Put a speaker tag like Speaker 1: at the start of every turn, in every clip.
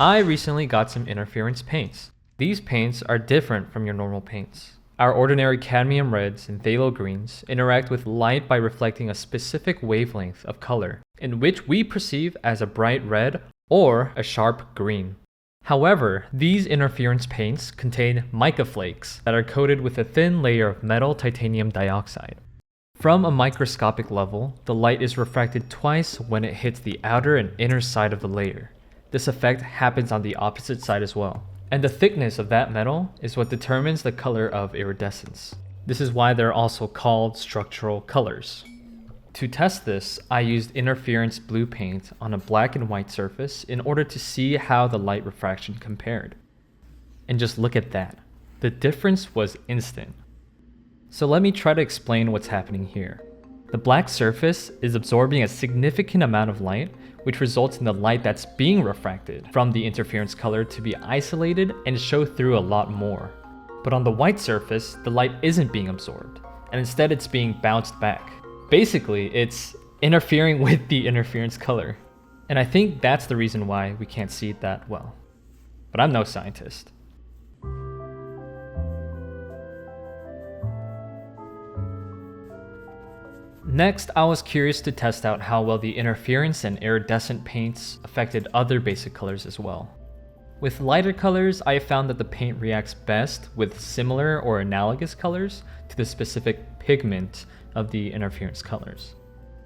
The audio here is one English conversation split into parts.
Speaker 1: I recently got some interference paints. These paints are different from your normal paints. Our ordinary cadmium reds and phthalo greens interact with light by reflecting a specific wavelength of color, in which we perceive as a bright red or a sharp green. However, these interference paints contain mica flakes that are coated with a thin layer of metal titanium dioxide. From a microscopic level, the light is refracted twice when it hits the outer and inner side of the layer. This effect happens on the opposite side as well. And the thickness of that metal is what determines the color of iridescence. This is why they're also called structural colors. To test this, I used interference blue paint on a black and white surface in order to see how the light refraction compared. And just look at that. The difference was instant. So let me try to explain what's happening here. The black surface is absorbing a significant amount of light, which results in the light that's being refracted from the interference color to be isolated and show through a lot more. But on the white surface, the light isn't being absorbed, and instead it's being bounced back. Basically, it's interfering with the interference color. And I think that's the reason why we can't see it that well. But I'm no scientist. Next, I was curious to test out how well the interference and iridescent paints affected other basic colors as well. With lighter colors, I found that the paint reacts best with similar or analogous colors to the specific pigment of the interference colors.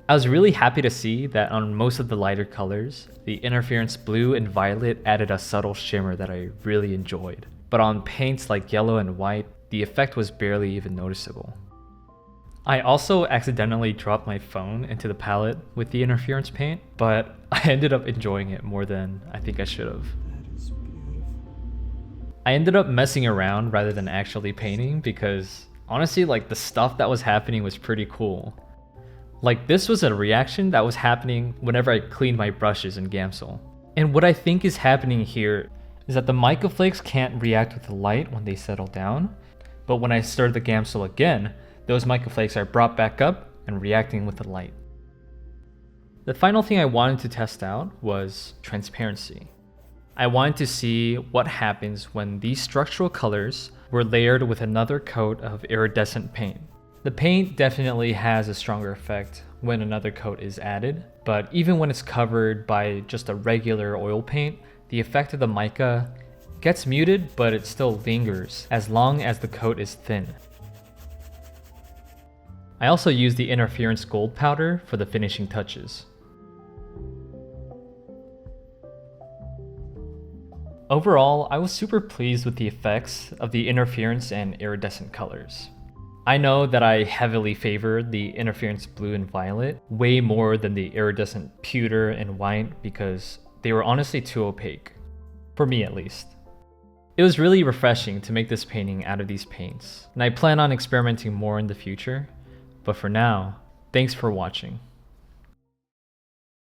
Speaker 1: I was really happy to see that on most of the lighter colors, the interference blue and violet added a subtle shimmer that I really enjoyed. But on paints like yellow and white, the effect was barely even noticeable. I also accidentally dropped my phone into the palette with the interference paint, but I ended up enjoying it more than I think I should have. I ended up messing around rather than actually painting because honestly, the stuff that was happening was pretty cool. This was a reaction that was happening whenever I cleaned my brushes in Gamsol. And what I think is happening here is that the mica flakes can't react with the light when they settle down, but when I stir the Gamsol again, those mica flakes are brought back up and reacting with the light. The final thing I wanted to test out was transparency. I wanted to see what happens when these structural colors were layered with another coat of iridescent paint. The paint definitely has a stronger effect when another coat is added, but even when it's covered by just a regular oil paint, the effect of the mica gets muted, but it still lingers as long as the coat is thin. I also used the interference gold powder for the finishing touches. Overall, I was super pleased with the effects of the interference and iridescent colors. I know that I heavily favored the interference blue and violet way more than the iridescent pewter and white because they were honestly too opaque, for me at least. It was really refreshing to make this painting out of these paints, and I plan on experimenting more in the future. But for now, thanks for watching.